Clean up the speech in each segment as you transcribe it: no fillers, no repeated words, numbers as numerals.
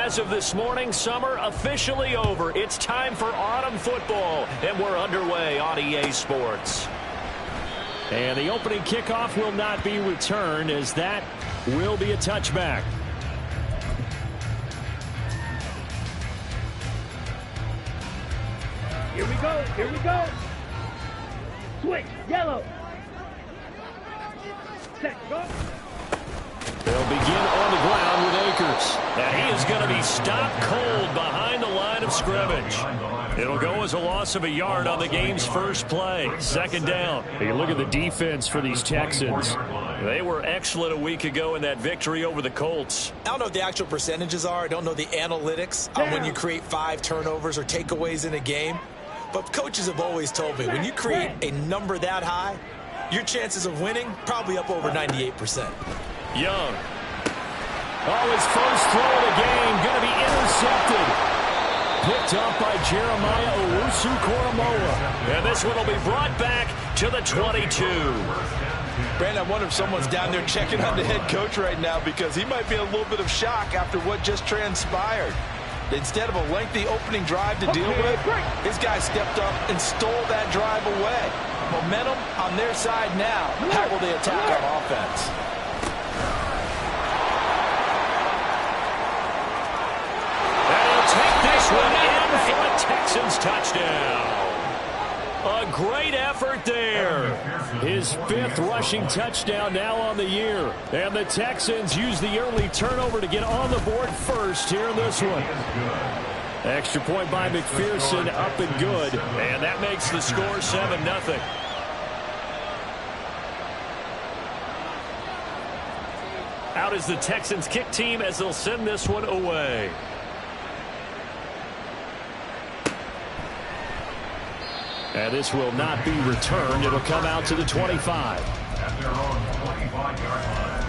as of this morning, summer officially over. It's time for autumn football, and we're underway on EA Sports. And the opening kickoff will not be returned, as that will be a touchback. Here we go, here we go. Switch, yellow. Set, go. They'll begin on the ground with Akers. And he is going to be stopped cold behind the line of scrimmage. It'll go as a loss of a yard on the game's first play. Second down. You look at the defense for these Texans. They were excellent a week ago in that victory over the Colts. I don't know what the actual percentages are. I don't know the analytics on when you create 5 turnovers or takeaways in a game. But coaches have always told me, when you create a number that high, your chances of winning probably up over 98%. Young. Oh, his first throw of the game going to be intercepted. Picked up by Jeremiah Owusu-Koramoah. And this one will be brought back to the 22. Brandon, I wonder if someone's down there checking on the head coach right now, because he might be in a little bit of shock after what just transpired. Instead of a lengthy opening drive to deal with, his guy stepped up and stole that drive away. Momentum on their side now. How will they attack on offense? Take this one in for a Texans touchdown. A great effort there. His 5th rushing touchdown now on the year. And the Texans use the early turnover to get on the board first here in this one. Extra point by McPherson, up and good. And that makes the score 7-0. Out is the Texans kick team as they'll send this one away. And this will not be returned. It'll come out to the 25. At their own 25-yard line.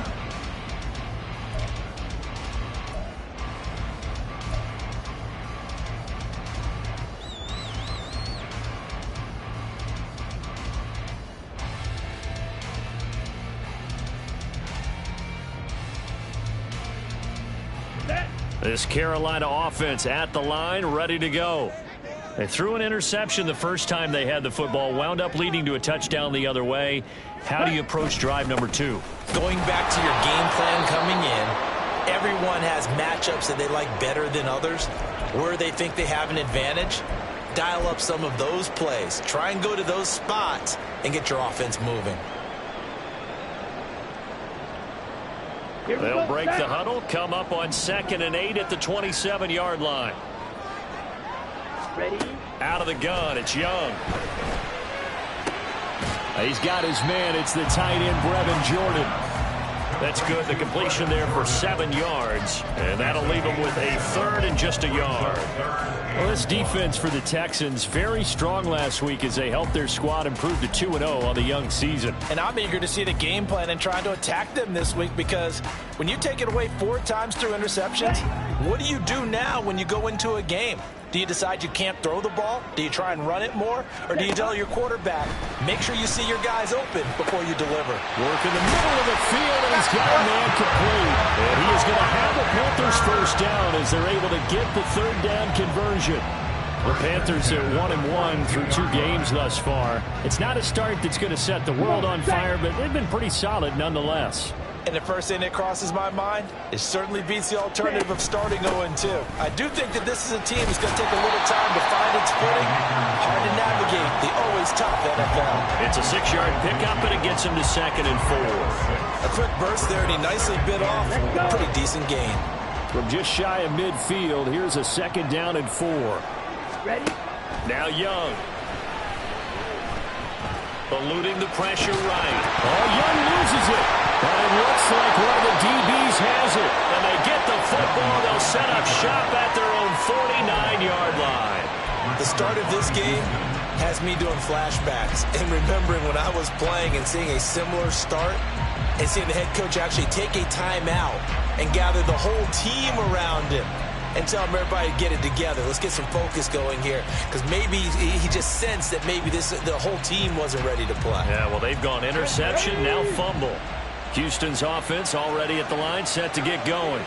This Carolina offense at the line, ready to go. They threw an interception the first time they had the football, wound up leading to a touchdown the other way. How do you approach drive number 2? Going back to your game plan coming in, everyone has matchups that they like better than others. Where they think they have an advantage, dial up some of those plays. Try and go to those spots and get your offense moving. They'll break the huddle, come up on 2nd and 8 at the 27-yard line. Ready? Out of the gun, it's Young. He's got his man. It's the tight end, Brevin Jordan. That's good. The completion there for 7 yards. And that'll leave him with a 3rd and just a yard. Well, this defense for the Texans, very strong last week as they helped their squad improve to 2-0 on the young season. And I'm eager to see the game plan and trying to attack them this week, because when you take it away 4 times through interceptions, what do you do now when you go into a game? Do you decide you can't throw the ball? Do you try and run it more? Or do you tell your quarterback, make sure you see your guys open before you deliver? Work in the middle of the field, and he's got a man complete. And he is going to have the Panthers first down as they're able to get the 3rd down conversion. The Panthers are 1-1 through 2 games thus far. It's not a start that's going to set the world on fire, but they've been pretty solid nonetheless. And the first thing that crosses my mind, it certainly beats the alternative of starting 0-2. I do think that this is a team that's going to take a little time to find its footing. Hard to navigate the always tough NFL. It's a 6-yard pickup, and it gets him to 2nd and 4. A quick burst there, and he nicely bit off. A pretty decent gain. From just shy of midfield, here's a 2nd down and 4. Ready? Now Young. Eluding the pressure right. Oh, Young loses it. But it looks like one of the DBs has it. And they get the football. They'll set up shop at their own 49-yard line. The start of this game has me doing flashbacks and remembering when I was playing and seeing a similar start and seeing the head coach actually take a timeout and gather the whole team around him and tell him everybody to get it together. Let's get some focus going here, because maybe he just sensed that maybe the whole team wasn't ready to play. Yeah, well, they've gone interception, now fumble. Houston's offense already at the line, set to get going.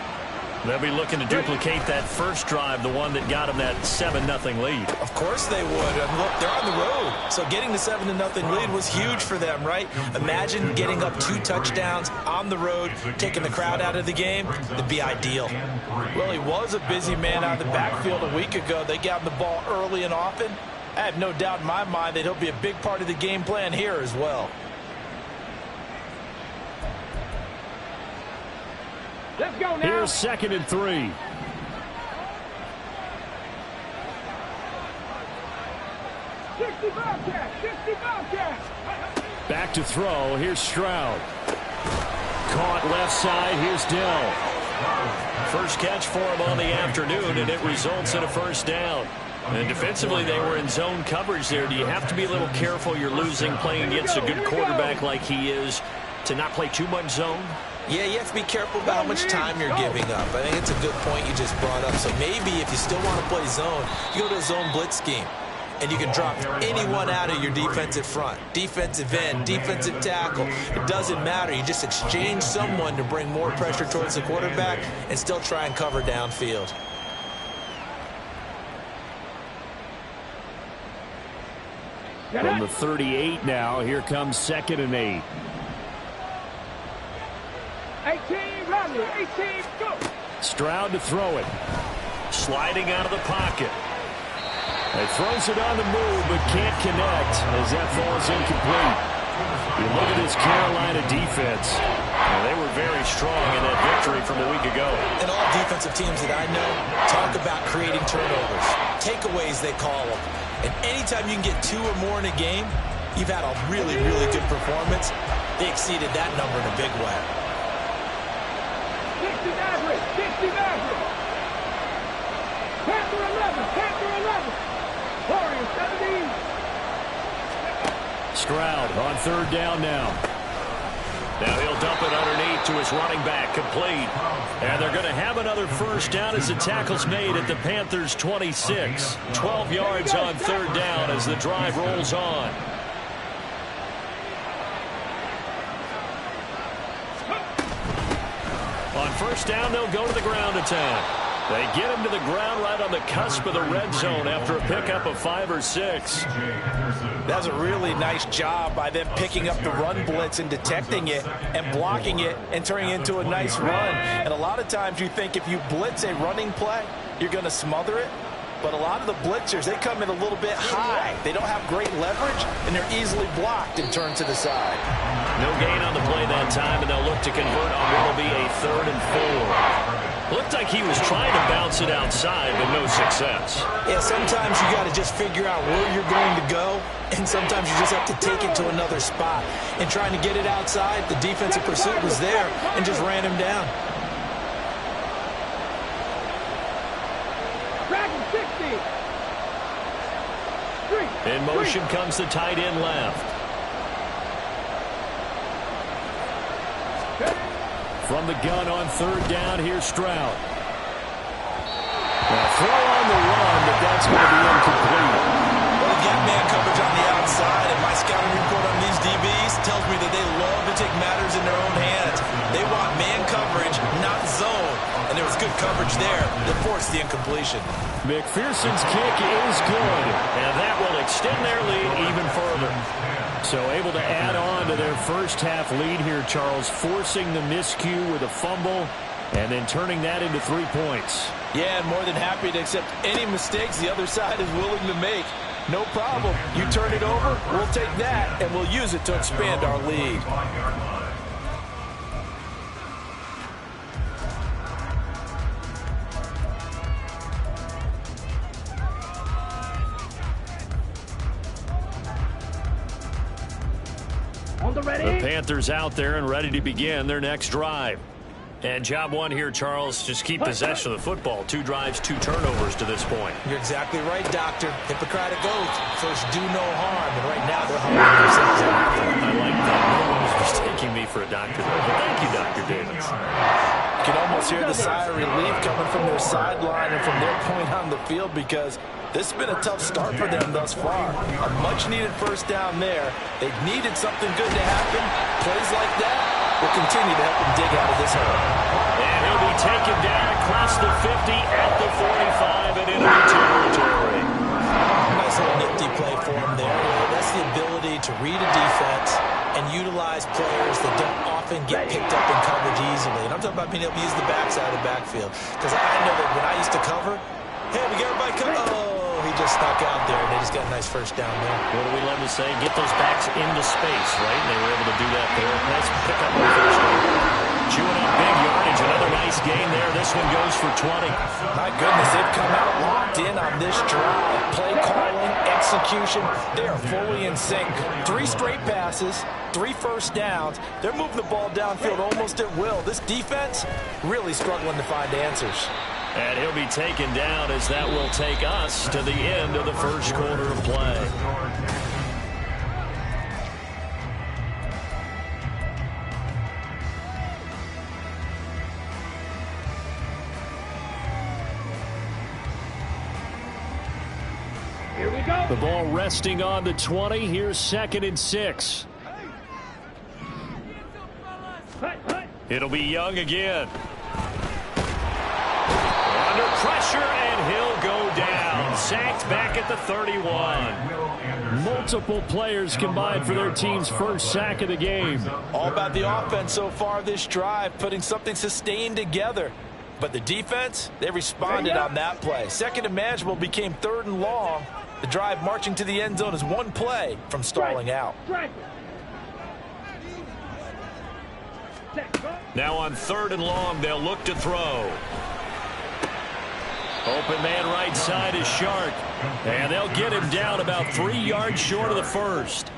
They'll be looking to duplicate that first drive, the one that got them that 7-0 lead. Of course they would. And look, they're on the road. So getting the 7-0 lead was huge for them, right? Imagine getting up 2 touchdowns on the road, taking the crowd out of the game. It'd be ideal. Well, he was a busy man out of the backfield a week ago. They got him the ball early and often. I have no doubt in my mind that he'll be a big part of the game plan here as well. Let's go now. Here's 2nd and 3. Back to throw. Here's Stroud. Caught left side. Here's Dell. First catch for him on the afternoon, and it results in a first down. And defensively, they were in zone coverage there. Do you have to be a little careful? You're losing playing against a good quarterback like he is to not play too much zone? Yeah, you have to be careful about how much time you're giving up. I think it's a good point you just brought up. So maybe if you still want to play zone, you go to a zone blitz scheme. And you can drop anyone out of your defensive front. Defensive end, defensive tackle. It doesn't matter. You just exchange someone to bring more pressure towards the quarterback and still try and cover downfield. From the 38 now, here comes 2nd and 8. 18, run, 18, go. Stroud to throw it. Sliding out of the pocket. He throws it on the move, but can't connect as that falls incomplete. You look at this Carolina defense. Well, they were very strong in that victory from a week ago. And all defensive teams that I know talk about creating turnovers. Takeaways, they call them. And anytime you can get 2 or more in a game, you've had a really, really good performance. They exceeded that number in a big way. 60 average, 60 average. Panther 11, Panther 11. Warriors 17. Stroud on 3rd down now. Now he'll dump it underneath to his running back, complete. And they're going to have another first down as the tackle's made at the Panthers' 26. 12 yards on 3rd down as the drive rolls on. On 1st down, they'll go to the ground attack. They get him to the ground right on the cusp of the red zone after a pickup of 5 or 6. That's a really nice job by them picking up the run blitz and detecting it and blocking it and turning it into a nice run. And a lot of times you think if you blitz a running play, you're going to smother it. But a lot of the blitzers, they come in a little bit high. They don't have great leverage, and they're easily blocked and turned to the side. No gain on the play that time, and they'll look to convert on what will be a 3rd and 4. Looked like he was trying to bounce it outside, but no success. Yeah, sometimes you got to just figure out where you're going to go, and sometimes you just have to take it to another spot. And trying to get it outside, the defensive pursuit was there and just ran him down. Dragon 60. In motion comes the tight end left. From the gun on 3rd down, here's Stroud. Now throw on the run, but that's going to be incomplete. Well, they've got man coverage on the outside, and my scouting report on these DBs tells me that they love to take matters in their own hands. They want man coverage, not zone. And there was good coverage there that forced the incompletion. McPherson's kick is good. And that will extend their lead even further. So able to add on to their first half lead here, Charles, forcing the miscue with a fumble and then turning that into 3 points. Yeah, and more than happy to accept any mistakes the other side is willing to make. No problem. You turn it over, we'll take that, and we'll use it to expand our lead. The Panthers out there and ready to begin their next drive. And job one here, Charles, just keep possession of the football. 2 drives, 2 turnovers to this point. You're exactly right, Doctor. Hippocratic oath. First, do no harm. And right now, they're humbling themselves out. I like that. No one was mistaking me for a doctor, though. But thank you, Dr. Davis. You can almost must hear the sigh of relief coming from their sideline and from their point on the field, because this has been a tough start for them thus far. A much-needed first down there. They needed something good to happen. Plays like that will continue to help them dig out of this hole. And he'll be taken down across the 50 at the 45 and into territory. Nice little nifty play for him there. That's the ability to read a defense and utilize players that don't often get picked up in coverage easily. And I'm talking about being able to use the backside of the backfield. Because I know that when I used to cover, hey, we got everybody cover. Oh, he just stuck out there, and they just got a nice first down there. What do we love to say? Get those backs into space, right? And they were able to do that there. Nice pickup on the first down. Chewing up big yardage. Another nice gain there. This one goes for 20. My goodness, they've come out locked in on this drive. Play calling, execution, they are fully in sync. 3 straight passes, 3 first downs. They're moving the ball downfield almost at will. This defense really struggling to find answers. And he'll be taken down as that will take us to the end of the first quarter of play. Here we go. The ball resting on the 20. Here's 2nd and 6. It'll be Young again. Under pressure, and he'll go down. Sacked back at the 31. Multiple players combined for their team's first sack of the game. All about the offense so far this drive, putting something sustained together. But the defense, they responded on that play. 2nd and manageable became 3rd and long. The drive marching to the end zone is 1 play from stalling out. Now on 3rd and long, they'll look to throw. Open man right side is Shark. And they'll get him down about 3 yards short of the first.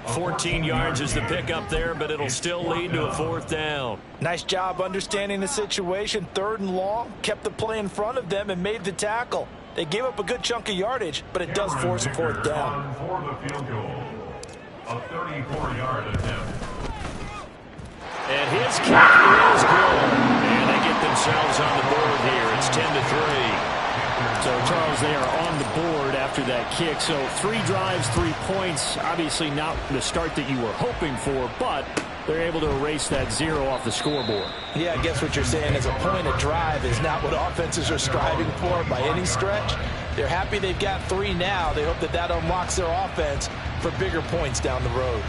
14 yards is the pickup there, but it'll still lead to a 4th down. Nice job understanding the situation. 3rd and long, kept the play in front of them and made the tackle. They gave up a good chunk of yardage, but it does force a 4th down. For the field goal, a 34-yard attempt. And his kick is good. And they get themselves on the board here. It's 10-3. So, Charles, they are on the board after that kick. So 3 drives, 3 points. Obviously not the start that you were hoping for, but they're able to erase that 0 off the scoreboard. Yeah, I guess what you're saying is a point a drive is not what offenses are striving for by any stretch. They're happy they've got 3 now. They hope that that unlocks their offense for bigger points down the road.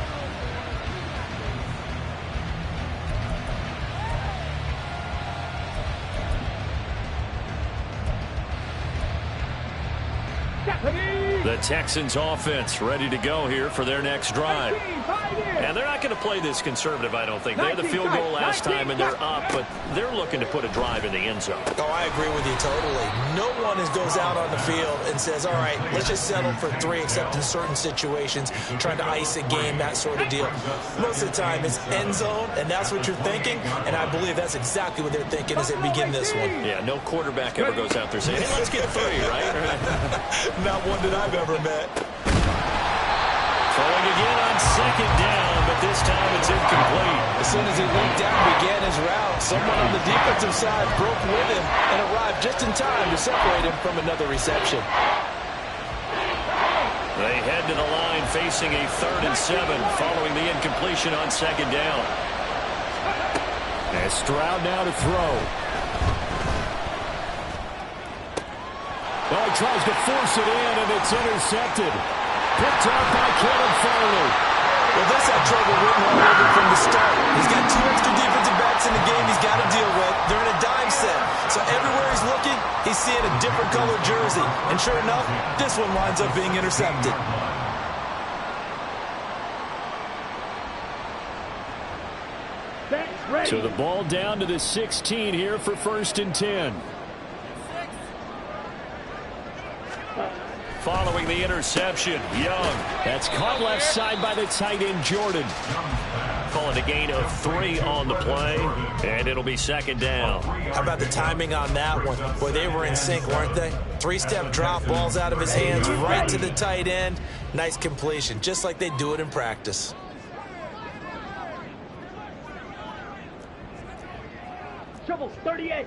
The Texans offense ready to go here for their next drive. And they're not going to play this conservative, I don't think. They had the field goal last time and they're up, but they're looking to put a drive in the end zone. Oh, I agree with you totally. No one goes out on the field and says, all right, let's just settle for 3, except in certain situations, trying to ice a game, that sort of deal. Most of the time, it's end zone, and that's what you're thinking, and I believe that's exactly what they're thinking as they begin this one. Yeah, no quarterback ever goes out there saying, hey, let's get 3, right? Not one that I've ever met. Throwing again on 2nd down, but this time it's incomplete. As soon as he leaped down and began his route, someone on the defensive side broke with him and arrived just in time to separate him from another reception. They head to the line facing a 3rd and 7 following the incompletion on 2nd down. And Stroud now to throw. Well, he tries to force it in, and it's intercepted. Picked up by Caleb Farley. Well, this had trouble written all over from the start. He's got 2 extra defensive backs in the game he's got to deal with. They're in a dime set. So everywhere he's looking, he's seeing a different colored jersey. And sure enough, this one winds up being intercepted. So the ball down to the 16 here for 1st and 10. Following the interception, Young. That's caught left side by the tight end, Jordan. Calling a gain of 3 on the play, and it'll be 2nd down. How about the timing on that one? Boy, they were in sync, weren't they? 3-step drop, balls out of his hands, right to the tight end. Nice completion, just like they do it in practice. Trouble, 38.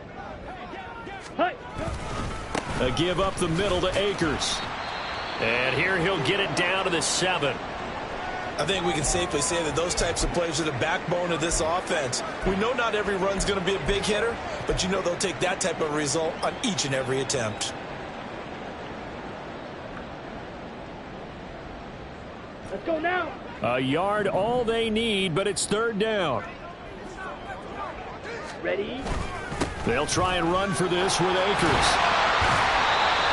Hi. A give up the middle to Akers. And here he'll get it down to the 7. I think we can safely say that those types of plays are the backbone of this offense. We know not every run's going to be a big hitter, but you know they'll take that type of result on each and every attempt. Let's go now. A yard all they need, but it's 3rd down. Ready? They'll try and run for this with Akers.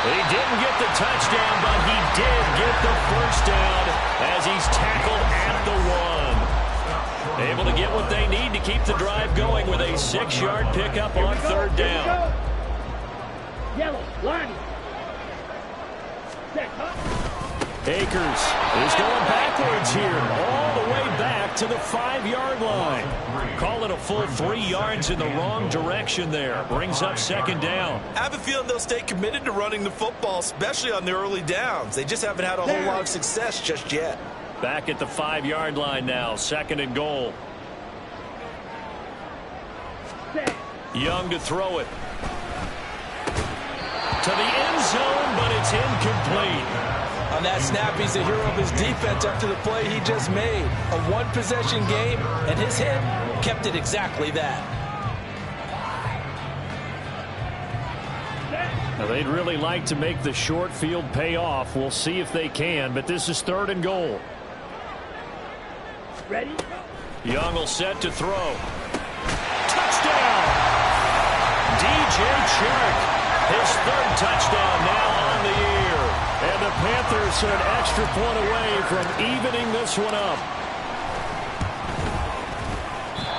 He didn't get the touchdown, but he did get the first down as he's tackled at the 1. Able to get what they need to keep the drive going with a 6-yard pickup on 3rd down. Yellow, line. Set, Akers is going backwards here, all the way back to the 5-yard line. Call it a full 3 yards in the wrong direction there. Brings up 2nd down. I have a feeling they'll stay committed to running the football, especially on the early downs. They just haven't had a whole lot of success just yet. Back at the 5-yard line now, 2nd and goal. set. Young to throw it. To the end zone, but it's incomplete. On that snap, he's the hero of his defense after the play he just made. A one-possession game, and his hit kept it exactly that. Now, they'd really like to make the short field pay off. We'll see if they can, but this is 3rd and goal. Ready? Young will set to throw. Touchdown! DJ Chark, his 3rd touchdown now on the year. And the Panthers are an extra point away from evening this one up.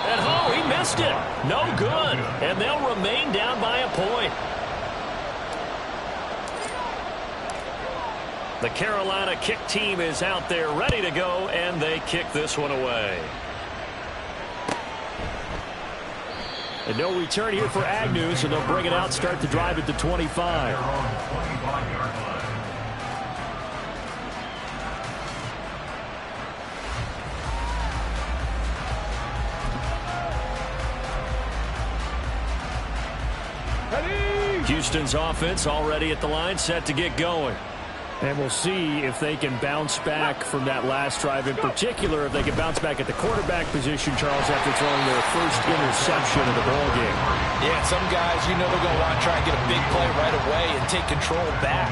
And oh, he missed it. No good. And they'll remain down by a point. The Carolina kick team is out there ready to go, and they kick this one away. And no return here for Agnew, so they'll bring it out, start the drive at the 25. Houston's offense already at the line, set to get going. And we'll see if they can bounce back from that last drive. In particular, if they can bounce back at the quarterback position, Charles, after throwing their first interception of the ballgame. Yeah, some guys, you know they're going to want to try and get a big play right away and take control back.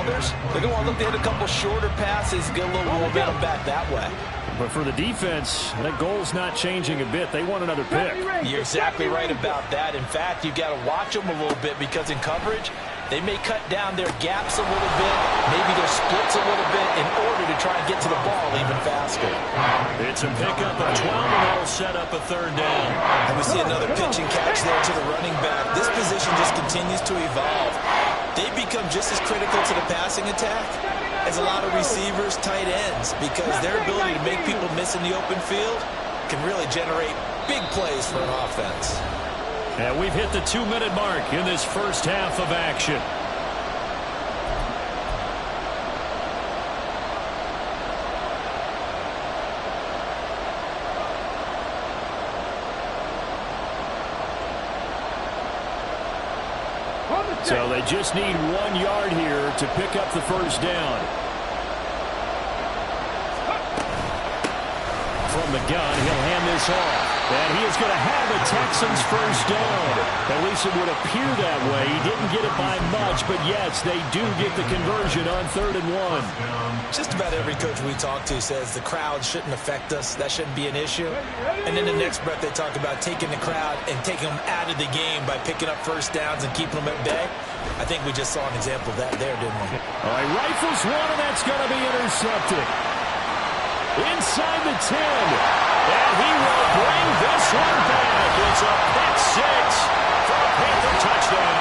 Others, they're going to want to look to hit a couple shorter passes, get a little momentum back that way. But for the defense, that goal's not changing a bit. They want another pick. You're exactly right about that. In fact, you've got to watch them a little bit because in coverage, they may cut down their gaps a little bit, maybe their splits a little bit in order to try and get to the ball even faster. It's a pickup of 12, and that'll set up a 3rd down. And we see another pitch and catch there to the running back. This position just continues to evolve. They become just as critical to the passing attack as a lot of receivers, tight ends, because their ability to make people miss in the open field can really generate big plays for an offense. And we've hit the 2-minute mark in this first half of action. So they just need 1 yard here to pick up the first down. From the gun, he'll hand this off. And he is going to have the Texans first down. At least it would appear that way. He didn't get it by much, but yes, they do get the conversion on 3rd and 1. Just about every coach we talk to says the crowd shouldn't affect us. That shouldn't be an issue. And in the next breath, they talk about taking the crowd and taking them out of the game by picking up first downs and keeping them at bay. I think we just saw an example of that there, didn't we? All right, rifles one, and that's going to be intercepted. Inside the 10. And he will bring this one back. It's a pick 6 for a Panther touchdown.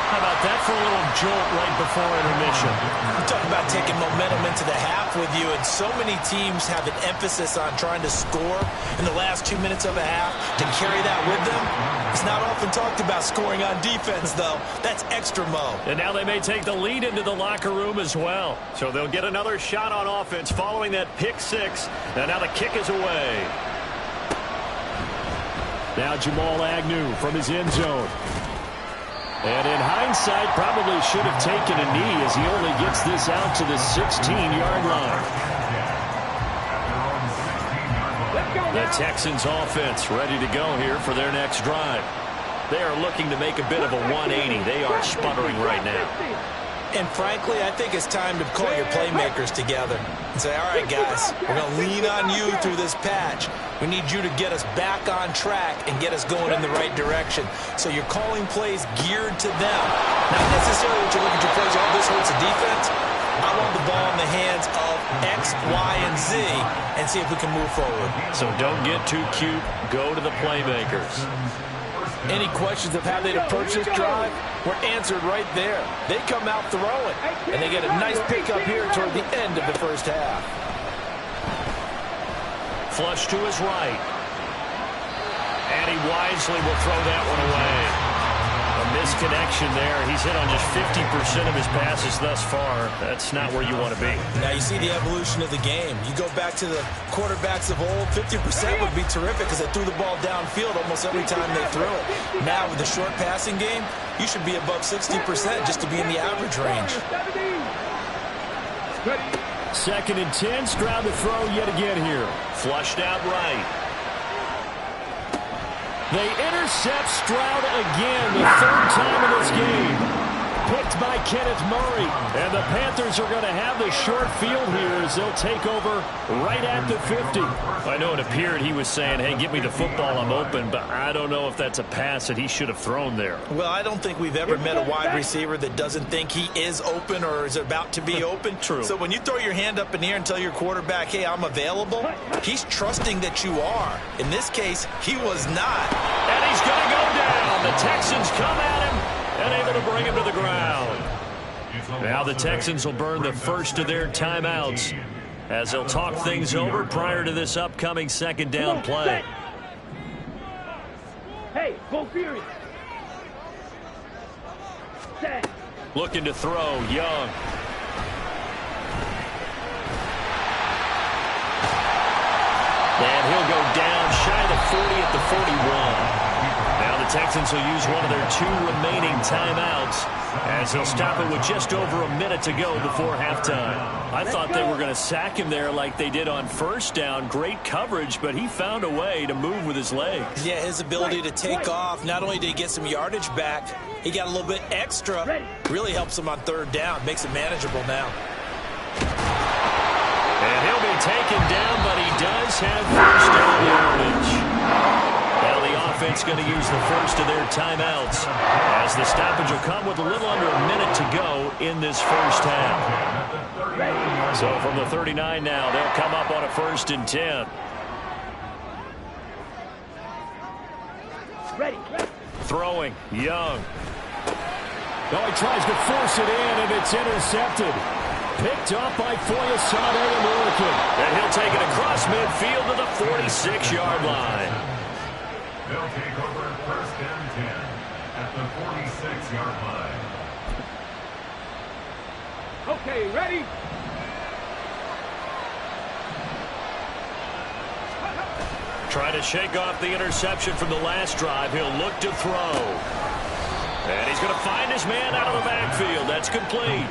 How about that for a little jolt right before intermission? You talk about taking momentum into the half with you, and so many teams have an emphasis on trying to score in the last 2 minutes of a half to carry that with them. It's not often talked about scoring on defense, though. That's extra mo. And now they may take the lead into the locker room as well. So they'll get another shot on offense following that pick 6. And now the kick is away. Now Jamal Agnew from his end zone. And in hindsight, probably should have taken a knee as he only gets this out to the 16-yard line. The Texans offense ready to go here for their next drive. They are looking to make a bit of a 180. They are sputtering right now. And frankly, I think it's time to call your playmakers together and say, all right, guys, we're going to lean on you through this patch. We need you to get us back on track and get us going in the right direction. So you're calling plays geared to them. Not necessarily what you look at your plays, oh, this hurts the defense. I want the ball in the hands of X, Y, and Z and see if we can move forward. So don't get too cute. Go to the playmakers. Any questions of how they'd approach this drive were answered right there. They come out throwing, and they get a nice pickup here toward the end of the first half. Flush to his right. And he wisely will throw that one away. A misconnection there. He's hit on just 50% of his passes thus far. That's not where you want to be. Now you see the evolution of the game. You go back to the quarterbacks of old, 50% would be terrific because they threw the ball downfield almost every time they threw it. Now with the short passing game, you should be above 60% just to be in the average range. 2nd and 10. Stroud to throw yet again here. Flushed out right. They intercept Stroud again, the 3rd time in this game. Picked by Kenneth Murray. And the Panthers are going to have the short field here as they'll take over right at the 50. I know it appeared he was saying, hey, get me the football, I'm open, but I don't know if that's a pass that he should have thrown there. Well, I don't think we've ever met a wide receiver that doesn't think he is open or is about to be open. True. So when you throw your hand up in the air and tell your quarterback, hey, I'm available, he's trusting that you are. In this case, he was not. And he's going to go down. The Texans come at him and able to bring him to the ground. Now the Texans will burn the first of their timeouts as they'll talk things over prior to this upcoming 2nd down play. Hey, go furious. Set. Looking to throw, Young. And he'll go down shy of the 40 at the 41. Now the Texans will use one of their 2 remaining timeouts as they'll stop it with just over a minute to go before halftime. I thought they were going to sack him there like they did on 1st down. Great coverage, but he found a way to move with his legs. Yeah, his ability to take off, not only did he get some yardage back, he got a little bit extra. Really helps him on 3rd down, makes it manageable now. And he'll be taken down, but he does have 1st down yardage. Now the offense going to use the first of their timeouts as the stoppage will come with a little under a minute to go in this first half. So from the 39 now, they'll come up on a 1st and 10. Ready. Throwing, Young. Oh, he tries to force it in, and it's intercepted. Picked up by Foyesade American. And he'll take it across midfield to the 46-yard line. They'll take over 1st and 10 at the 46-yard line. Okay, ready? Trying to shake off the interception from the last drive. He'll look to throw. And he's going to find his man out of the backfield. That's complete.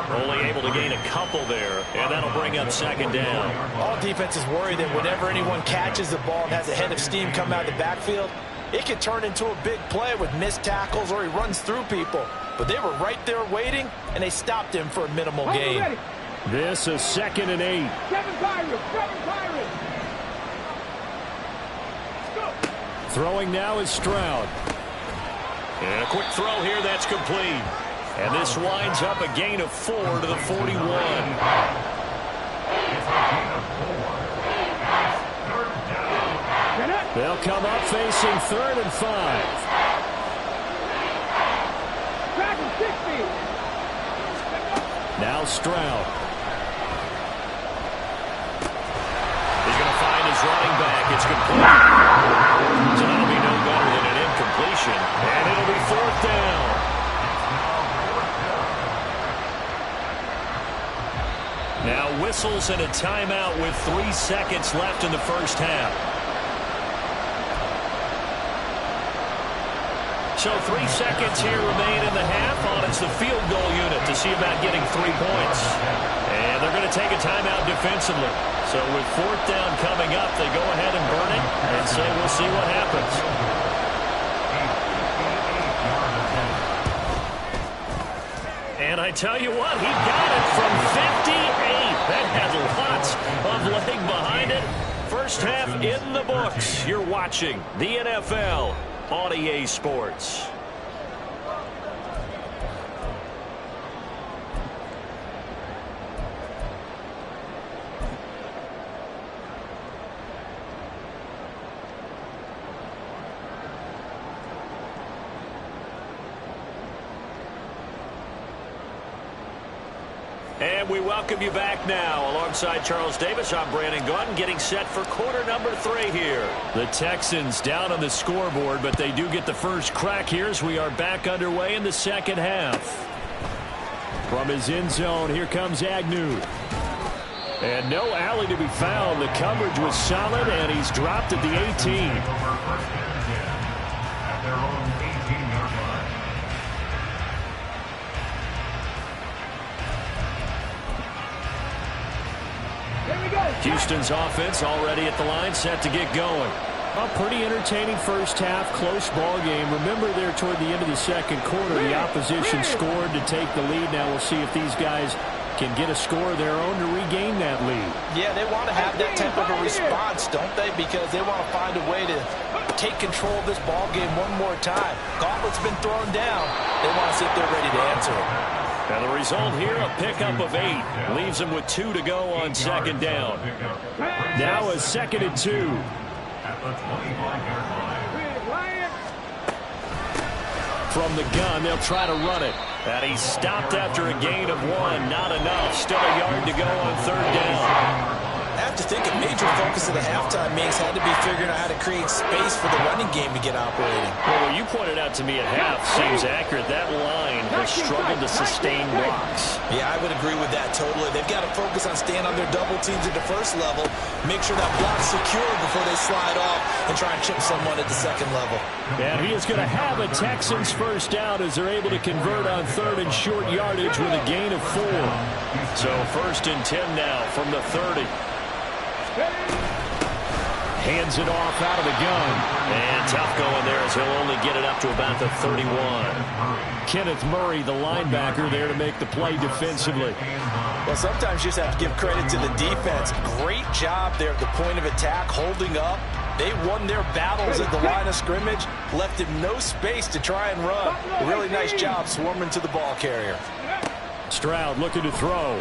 Only able to gain a couple there, and that'll bring up 2nd down. All defenses worry that whenever anyone catches the ball and has a head of steam come out of the backfield, it could turn into a big play with missed tackles or he runs through people. But they were right there waiting, and they stopped him for a minimal gain. This is 2nd and 8. 7 Pirates. Go. Throwing now is Stroud. And a quick throw here, that's complete. And this winds up a gain of 4 to the 41. They'll come up facing 3rd and 5. Now Stroud. He's going to find his running back. It's complete. So that'll be no better than an incompletion. And it'll be 4th down. Now whistles and a timeout with 3 seconds left in the first half. So 3 seconds here remain in the half. On it's the field goal unit to see about getting 3 points. And they're going to take a timeout defensively. So with 4th down coming up, they go ahead and burn it and say we'll see what happens. And I tell you what, he got it from 58. That had lots of leg behind it. First half in the books. You're watching the NFL on EA Sports. And we welcome you back now. Alongside Charles Davis, I'm Brandon Gunn, getting set for quarter number 3 here. The Texans down on the scoreboard, but they do get the first crack here as we are back underway in the second half. From his end zone, here comes Agnew. And no alley to be found. The coverage was solid, and he's dropped at the 18. At their own 18-yard line. Houston's offense already at the line, set to get going. A pretty entertaining first half, close ball game. Remember there toward the end of the second quarter, the opposition scored to take the lead. Now we'll see if these guys can get a score of their own to regain that lead. Yeah, they want to have that type of a response, don't they? Because they want to find a way to take control of this ball game one more time. Gauntlet's been thrown down. They want to see if they're ready to answer it. And the result here, a pickup of 8. Leaves them with 2 to go on second down. Now a 2nd and 2. At the 25-yard line. From the gun, they'll try to run it. And he's stopped after a gain of 1. Not enough. Still a yard to go on third down. I have to think a major focus of the halftime meetings had to be figuring out how to create space for the running game to get operating. Well, what you pointed out to me at half seems accurate. That line has struggled to sustain blocks. Yeah, I would agree with that totally. They've got to focus on staying on their double teams at the first level, make sure that block's secure before they slide off and try and chip someone at the second level. And he is going to have a Texans first down as they're able to convert on 3rd and short yardage with a gain of 4. So 1st and 10 now from the 30. Hands it off out of the gun. And tough going there as he'll only get it up to about the 31. Kenneth Murray, the linebacker, there to make the play defensively. Well, sometimes you just have to give credit to the defense. Great job there at the point of attack, holding up. They won their battles at the line of scrimmage, left him no space to try and run. A really nice job swarming to the ball carrier. Stroud looking to throw.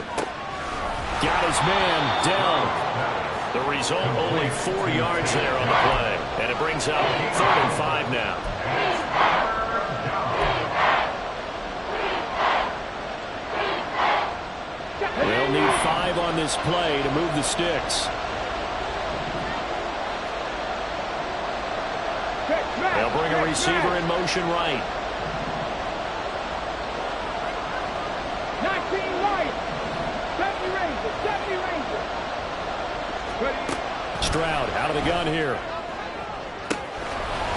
Got his man down. The result, only 4 yards there on the play. And it brings up 3rd and 5 now. They'll need 5 on this play to move the sticks. They'll bring a receiver in motion right. 19 right. 70 Ranger. Stroud out of the gun here.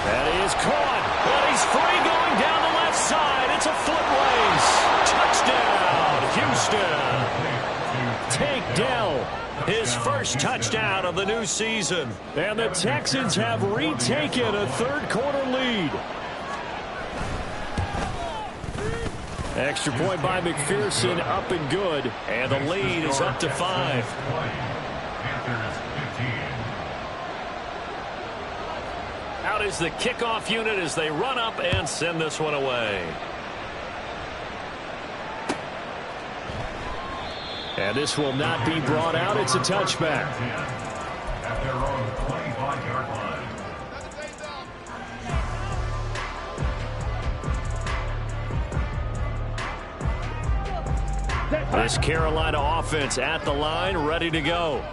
That is caught. But he's free going down the left side. It's a foot race. Touchdown, Houston. Tank Dell. His first touchdown of the new season. And the Texans have retaken a third-quarter lead. Extra point by McPherson, up and good. And the lead is up to 5. Out is the kickoff unit as they run up and send this one away. And this will not be brought out. It's a touchback. At their own 25-yard line. This Carolina offense at the line, ready to go.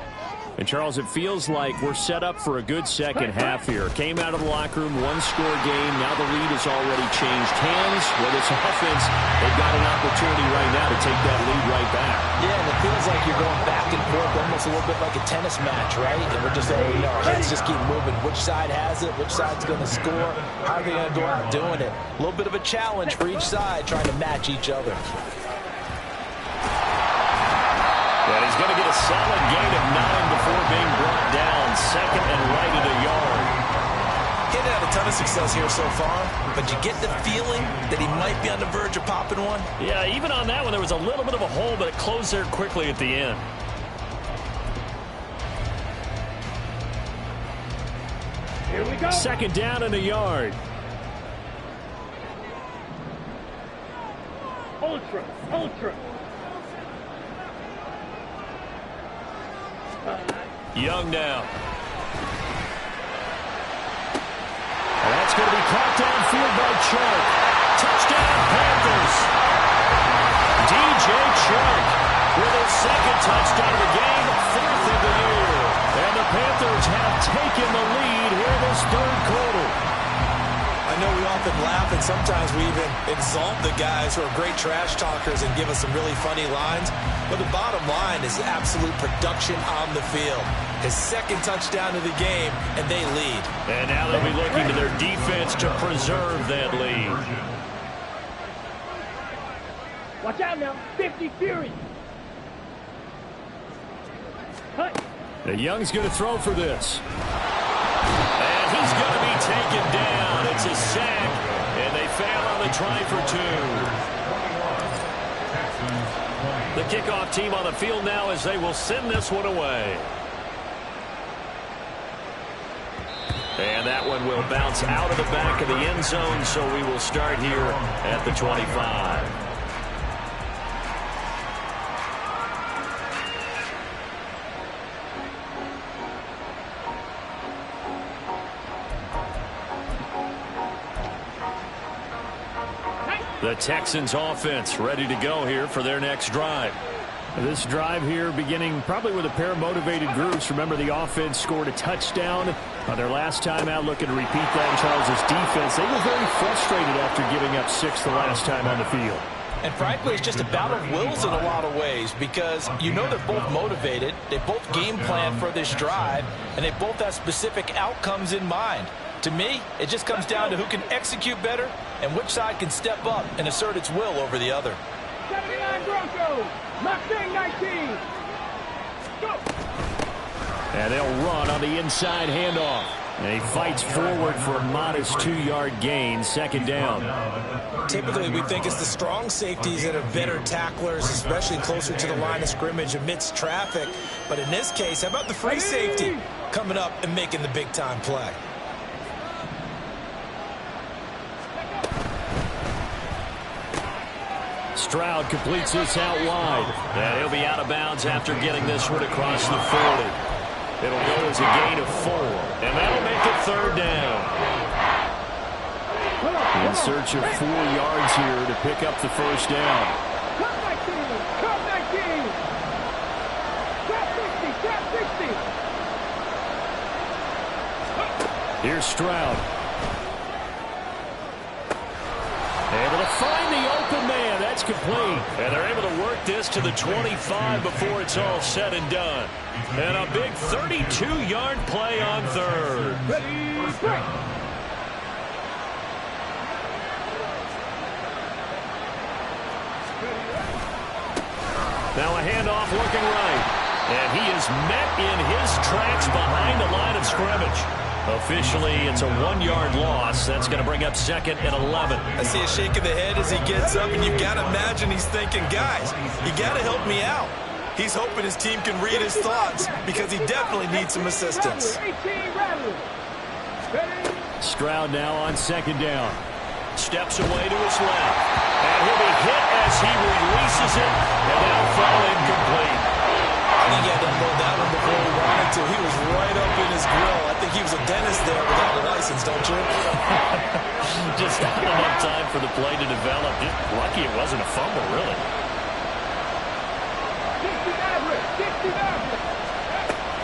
And, Charles, it feels like we're set up for a good second half here. Came out of the locker room, one-score game. Now the lead has already changed hands. With this offense, they've got an opportunity right now to take that lead right back. Yeah, and it feels like you're going back and forth, almost a little bit like a tennis match, right? And we're just saying, our heads just keep moving. Which side has it? Which side's going to score? How are they going to go out doing it? A little bit of a challenge for each side, trying to match each other. And he's going to get a solid gain of 9 before being brought down. Second and right at a yard. He hasn't had a ton of success here so far, but you get the feeling that he might be on the verge of popping one. Yeah, even on that one, there was a little bit of a hole, but it closed there quickly at the end. Here we go. Second down and a yard. Ultra. Young now. And that's going to be caught downfield by Chark. Touchdown, Panthers. DJ Chark with his second touchdown of the game, fourth of the year. And the Panthers have taken the lead here in this third quarter. I know we often laugh, and sometimes we even exalt the guys who are great trash talkers and give us some really funny lines. But the bottom line is absolute production on the field. His second touchdown of the game, and they lead. And now they'll be looking to their defense to preserve that lead. Watch out now. 50 Fury. Cut. The Young's going to throw for this. And he's going to be taken down. It's a sack, and they fail on the try for 2. The kickoff team on the field now as they will send this one away. And that one will bounce out of the back of the end zone, so we will start here at the 25. The Texans offense ready to go here for their next drive. This drive here beginning probably with a pair of motivated groups. Remember, the offense scored a touchdown on their last time out. Looking to repeat that in Charles's defense. They were very frustrated after giving up 6 the last time on the field. And frankly, it's just a battle of wills in a lot of ways, because you know they're both motivated, they both game plan for this drive, and they both have specific outcomes in mind. To me, it just comes down to who can execute better and which side can step up and assert its will over the other. 79 Broncos. Mustang 19. Go. And they'll run on the inside handoff. And he fights forward for a modest 2-yard gain, second down. Typically, we think it's the strong safeties that are better tacklers, especially closer to the line of scrimmage amidst traffic. But in this case, how about the free safety coming up and making the big-time play? Stroud completes this out wide. And he'll be out of bounds after getting this one across the 40. It'll go as a gain of 4. And that'll make it third down. In search of 4 yards here to pick up the first down. Cut 19. Cut 19. Trap 60. Trap 60. Here's Stroud. Able to find the open man. That's complete. And they're able to work this to the 25 before it's all said and done. And a big 32-yard play on third. Ready, break. Now a handoff looking right. And he is met in his tracks behind the line of scrimmage. Officially, it's a 1-yard loss. That's going to bring up second and 11. I see a shake of the head as he gets up, and you've got to imagine he's thinking, guys, you got to help me out. He's hoping his team can read his thoughts because he definitely needs some assistance. Stroud now on second down. Steps away to his left. And he'll be hit as he releases it, and that'll fall incomplete. I think he had to unload that one before he wanted to. He was right up in his grill. I think he was a dentist there without a license, don't you? Just not enough time for the play to develop. Just lucky it wasn't a fumble, really.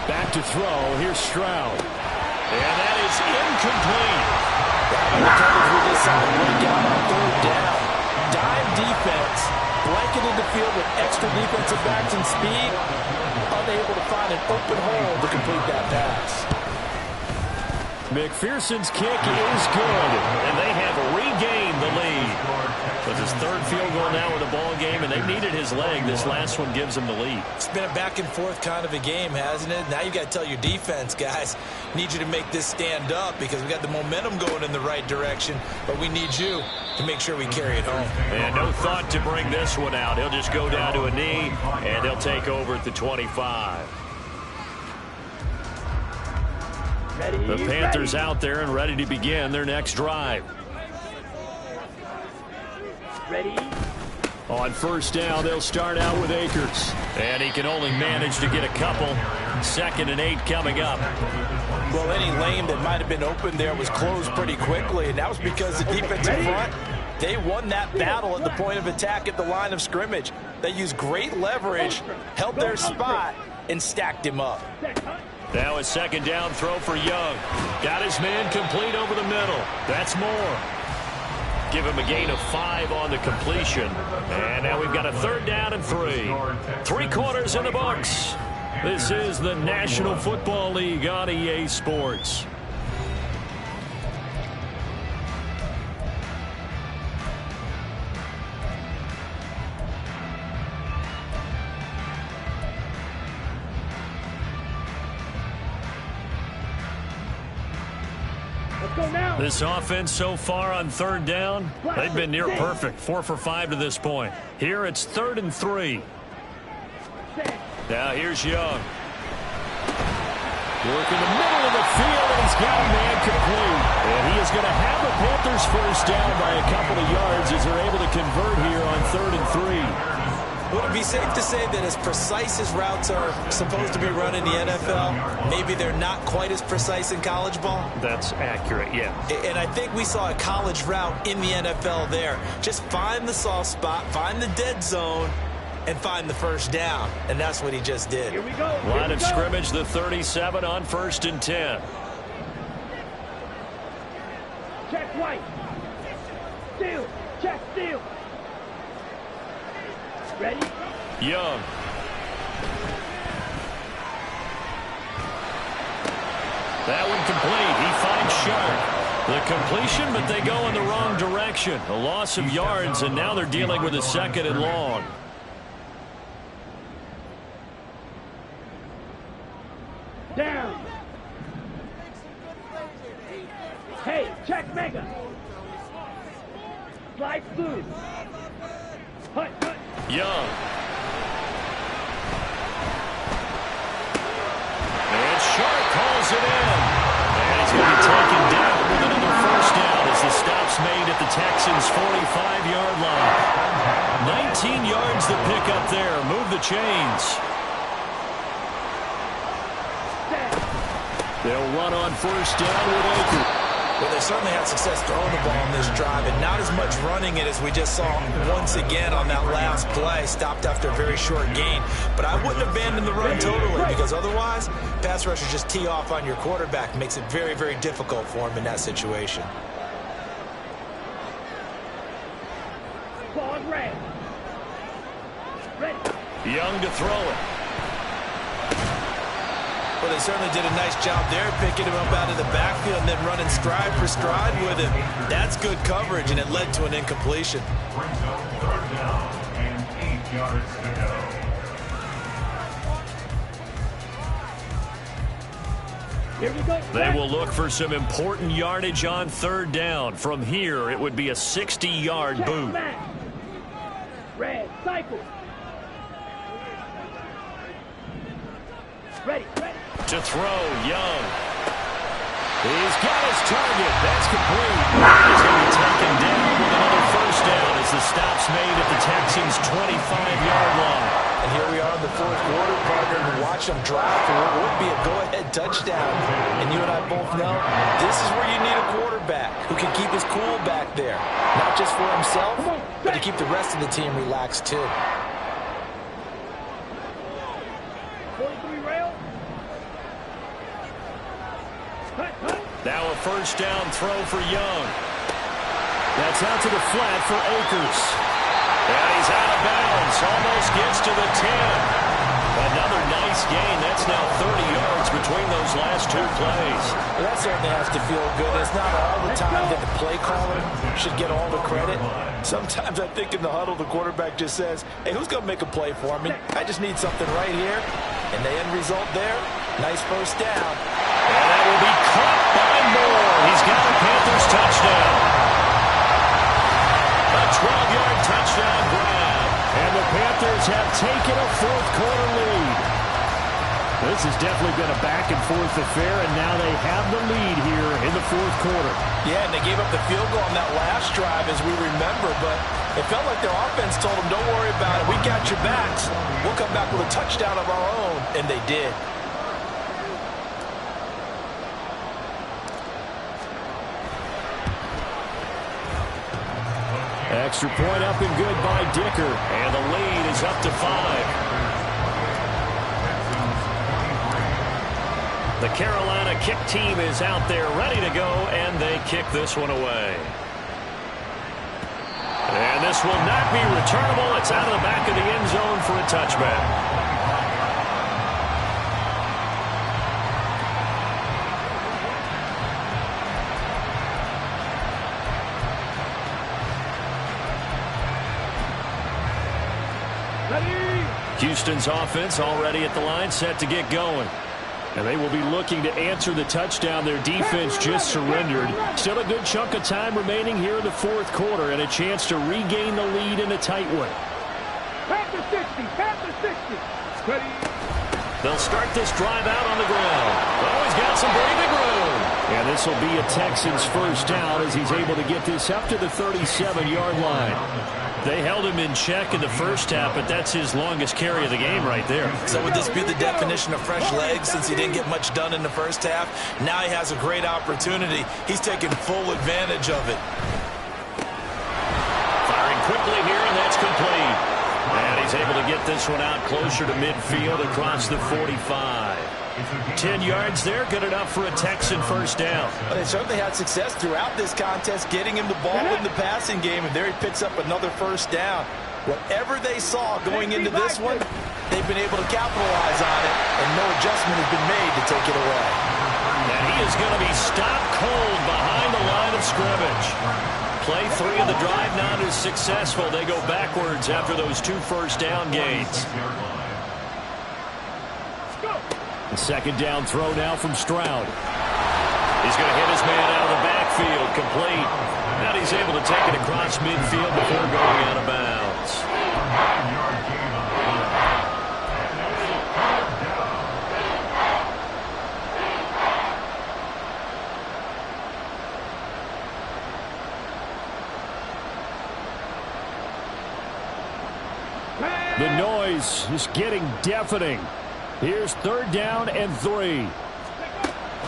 Back to throw. Here's Stroud. And that is incomplete. The coverage we just saw break out on third down. Dime defense, blanketed the field with extra defensive backs and speed, unable to find an open hole to complete that pass. McPherson's kick is good, and they have regained the lead. With his third field goal now in the ball game, and they needed his leg. This last one gives them the lead. It's been a back-and-forth kind of a game, hasn't it? Now you got to tell your defense, guys, need you to make this stand up because we got the momentum going in the right direction, but we need you to make sure we carry it home. And no thought to bring this one out. He'll just go down to a knee, and they'll take over at the 25. The Panthers out there and ready to begin their next drive. Ready? On first down, they'll start out with Akers. And he can only manage to get a couple. 2nd and 8 coming up. Well, any lane that might have been open there was closed pretty quickly, and that was because the defense in front, they won that battle at the point of attack at the line of scrimmage. They used great leverage, held their spot, and stacked him up. Now a 2nd down throw for Young. Got his man complete over the middle. That's more. Give him a gain of 5 on the completion. And now we've got a 3rd down and 3. 3 quarters in the books. This is the National Football League on EA Sports. This offense so far on 3rd down, they've been near perfect. 4 for 5 to this point. Here it's 3rd and 3. Now here's Young. Working the middle of the field, and he's got a man complete. And he is going to have the Panthers first down by a couple of yards as they're able to convert here on 3rd and 3. Would it be safe to say that as precise as routes are supposed to be run in the NFL, maybe they're not quite as precise in college ball? That's accurate, yeah. And I think we saw a college route in the NFL there. Just find the soft spot, find the dead zone, and find the first down. And that's what he just did. Here we go. Line of scrimmage, the 37 on 1st and 10. Check white. Steal. Check steal. Ready? Young. That one complete. He finds Sharp. The completion, but they go in the wrong direction. A loss of yards, and now they're dealing with a 2nd and long. Down. Hey, check mega. Slide through. Hut, hut. Young. And Sharp calls it in. And he's going to be taken down with another first down as the stop's made at the Texans' 45-yard line. 19 yards to pick up there. Move the chains. They'll run on first down with Akers. Well, they certainly had success throwing the ball on this drive, and not as much running it as we just saw once again on that last play. Stopped after a very short gain. But I wouldn't abandon the run totally, because otherwise, pass rushers just tee off on your quarterback. Makes it very, very difficult for him in that situation. Ball red. Ready. Young to throw it. Well, they certainly did a nice job there, picking him up out of the backfield and then running stride for stride with him. That's good coverage, and it led to an incompletion. Brings up 3rd down and 8 yards to go. Here we go. They will look for some important yardage on 3rd down. From here, it would be a 60-yard Check boot. back. Red, cycle. Ready, ready. To throw, Young. He's got his target. That's complete. He's going to be taken down with another first down as the stop's made at the Texans' 25-yard line. And here we are in the 4th quarter, partner, to watch them drive for what would be a go-ahead touchdown. And you and I both know this is where you need a quarterback who can keep his cool back there. Not just for himself, but to keep the rest of the team relaxed too. 43 rail. Now a first down throw for Young. That's out to the flat for Akers. And he's out of bounds. Almost gets to the 10. Another nice gain. That's now 30 yards between those last two plays. Well, that certainly has to feel good. It's not all the time that the play caller should get all the credit. Sometimes I think in the huddle, the quarterback just says, hey, who's going to make a play for me? I just need something right here. And the end result there, nice first down. And that will be caught by Moore. He's got a Panthers touchdown. A 12-yard touchdown grab. And the Panthers have taken a fourth-quarter lead. This has definitely been a back-and-forth affair, and now they have the lead here in the fourth quarter. Yeah, and they gave up the field goal on that last drive, as we remember, but it felt like their offense told them, don't worry about it. We got your backs. We'll come back with a touchdown of our own, and they did. Extra point up and good by Dicker, and the lead is up to 5. The Carolina kick team is out there ready to go, and they kick this one away. And this will not be returnable. It's out of the back of the end zone for a touchback. Houston's offense already at the line, set to get going. And they will be looking to answer the touchdown their defense just surrendered. Still a good chunk of time remaining here in the fourth quarter and a chance to regain the lead in a tight one. Panther 60, Panther 60. Ready. They'll start this drive out on the ground. Oh, he's got some breathing room. And this will be a Texans first down as he's able to get this up to the 37-yard line. They held him in check in the first half, but that's his longest carry of the game right there. So would this be the definition of fresh legs since he didn't get much done in the first half? Now he has a great opportunity. He's taking full advantage of it. Firing quickly here, and that's complete. And he's able to get this one out closer to midfield across the 45. 10 yards there, good enough for a Texan first down. But they certainly had success throughout this contest, getting him the ball in the passing game, and there he picks up another first down. Whatever they saw going into this one, they've been able to capitalize on it, and no adjustment has been made to take it away. And he is going to be stopped cold behind the line of scrimmage. Play 3 of the drive not as successful. They go backwards after those 2 first down gains. The second down throw now from Stroud. He's going to hit his man out of the backfield, complete. And he's able to take it across midfield before going out of bounds. The noise is getting deafening. Here's third down and 3.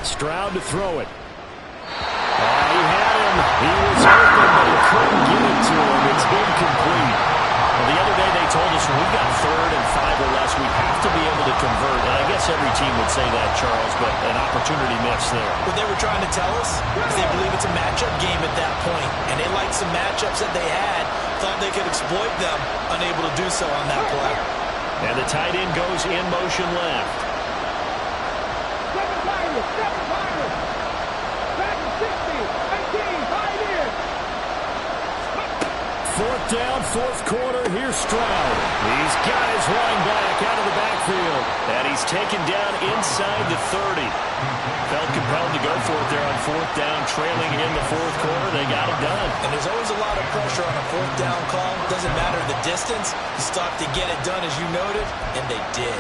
Stroud to throw it. He had him. He was open, but he couldn't get it to him. It's incomplete. Well, the other day they told us when we got 3rd and 5 or less, we have to be able to convert. And I guess every team would say that, Charles, but an opportunity missed there. What they were trying to tell us is they believe it's a matchup game at that point, and they liked some matchups that they had, thought they could exploit them, unable to do so on that play. And the tight end goes in motion left. 7 Tigers, 7 Tigers. Back to 60, 18, tied in. 4th down, 4th quarter. Here's Stroud. He's got his running back out of the backfield. And he's taken down inside the 30. Felt compelled to go for it there on 4th down, trailing in the 4th quarter. They got it done. And there's always a lot of pressure on a 4th down call. Doesn't matter the distance. You stop to get it done, as you noted, and they did.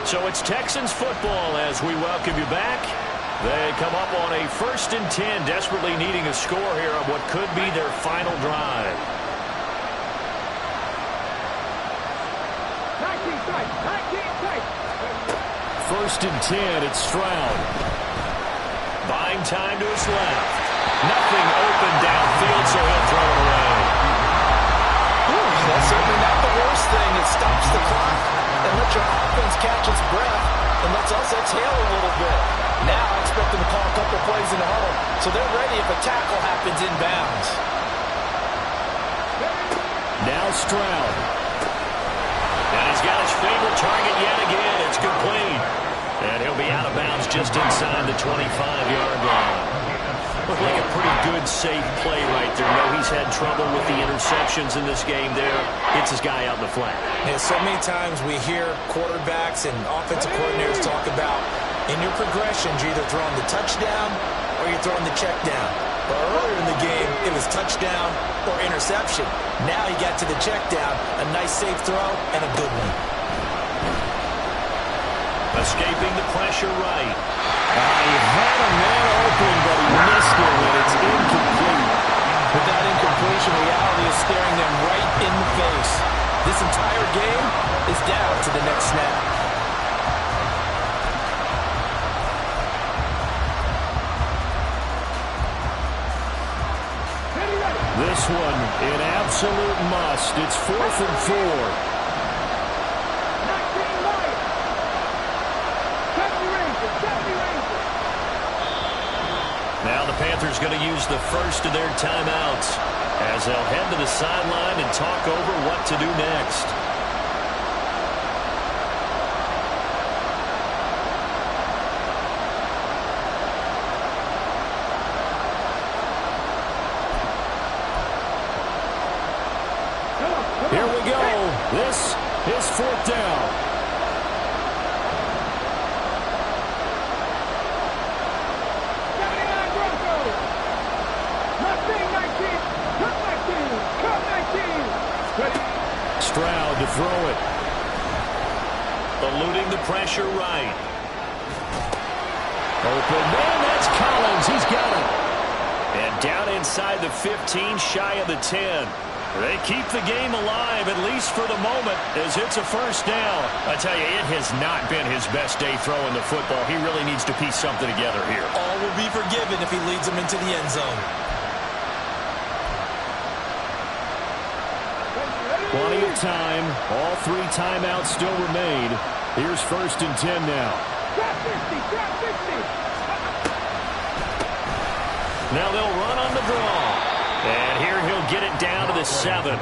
So it's Texans football as we welcome you back. They come up on a 1st and 10, desperately needing a score here on what could be their final drive. First and 10, it's Stroud. Buying time to his left. Nothing open downfield, so he'll throw it away. That's tail a little bit. Now I expect them to call a couple plays in the huddle, so they're ready if a tackle happens inbounds. Now Stroud. And he's got his favorite target yet again. It's complete. And he'll be out of bounds just inside the 25-yard line. Looked like a pretty good, safe play right there. No, he's had trouble with the interceptions in this game there. Gets his guy out in the flat. Yeah, so many times we hear quarterbacks and offensive coordinators talk about in your progressions, you're either throwing the touchdown or you're throwing the check down. But earlier in the game, it was touchdown or interception. Now he got to the check down, a nice safe throw, and a good one. Escaping the pressure right. He had a man open, but he missed it, and it's incomplete. But that incompletion reality is staring them right in the face. This entire game is down to the next snap. This one, an absolute must. It's 4th and 4. Now the Panthers going to use the first of their timeouts as they'll head to the sideline and talk over what to do next. Here we go. This is 4th down. Stroud to throw it. Eluding the pressure right. Open man, that's Collins. He's got it. And down inside the 15, shy of the 10. They keep the game alive, at least for the moment, as it's a first down. I tell you, it has not been his best day throwing the football. He really needs to piece something together here. All will be forgiven if he leads them into the end zone. Plenty of time. All 3 timeouts still remain. Here's 1st and 10 now. Now they'll run on the draw. And here he'll get it down to the 7.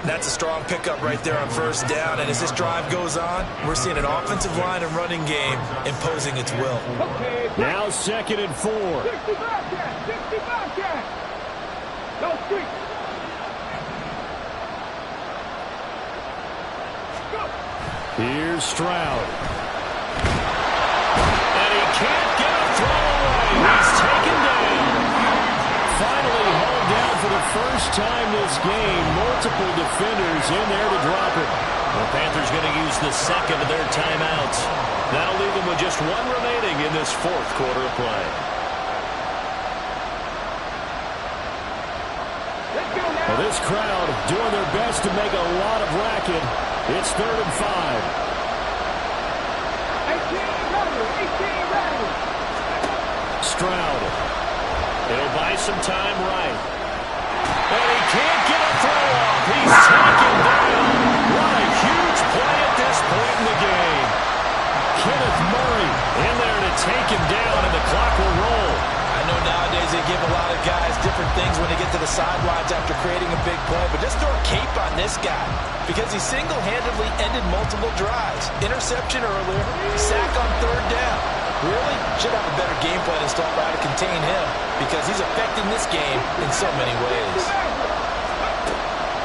That's a strong pickup right there on first down. And as this drive goes on, we're seeing an offensive line and running game imposing its will. Now 2nd and 4. 65 catch. No street. Here's Stroud. And he can't get a throw away. He's taken down. Finally hauled down for the first time this game. Multiple defenders in there to drop it. The Panthers going to use the second of their timeouts. That'll leave them with just 1 remaining in this 4th quarter of play. Well, this crowd doing their best to make a lot of racket. It's 3rd and 5. 18 ready. Stroud. It'll buy some time right. And he can't get a throw off. He's taken down. What a huge play at this point in the game. Kenneth Murray in there to take him down, and the clock will roll. I know nowadays they give a lot of guys different things when they get to the sidelines after creating a big play, but just throw a cape on this guy because he single-handedly ended multiple drives. Interception earlier, sack on 3rd down. Really should have a better game plan installed by how to contain him because he's affecting this game in so many ways.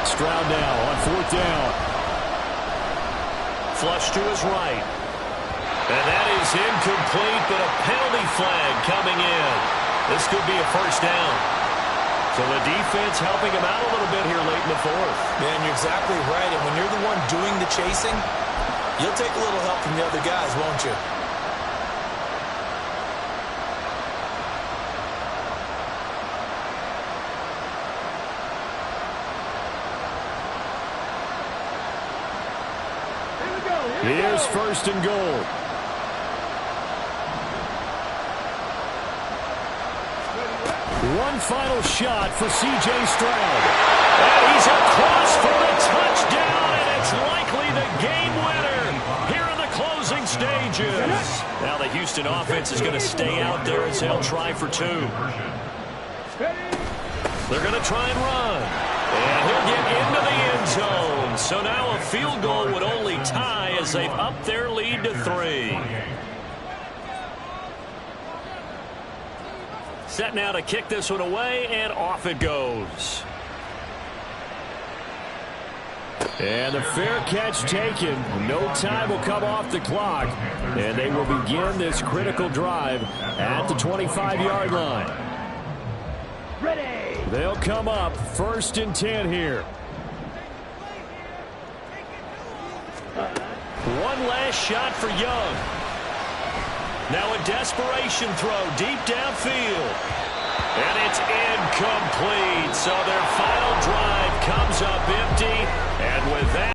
Stroud now on 4th down. Flush to his right. And that is incomplete, but a penalty flag coming in. This could be a first down. So the defense helping him out a little bit here late in the 4th. Man, you're exactly right. And when you're the one doing the chasing, you'll take a little help from the other guys, won't you? Here's 1st and goal. One final shot for C.J. Stroud. And he's across for the touchdown, and it's likely the game winner here in the closing stages. Now the Houston offense is going to stay out there as they'll try for 2. They're going to try and run. And he'll get into the end zone. So now a field goal would only tie as they've upped their lead to 3. Set now to kick this one away, and off it goes. And the fair catch taken. No time will come off the clock. And they will begin this critical drive at the 25-yard line. Ready. They'll come up 1st and 10 here. One last shot for Young. Now a desperation throw deep downfield. And it's incomplete. So their final drive comes up empty. And with that,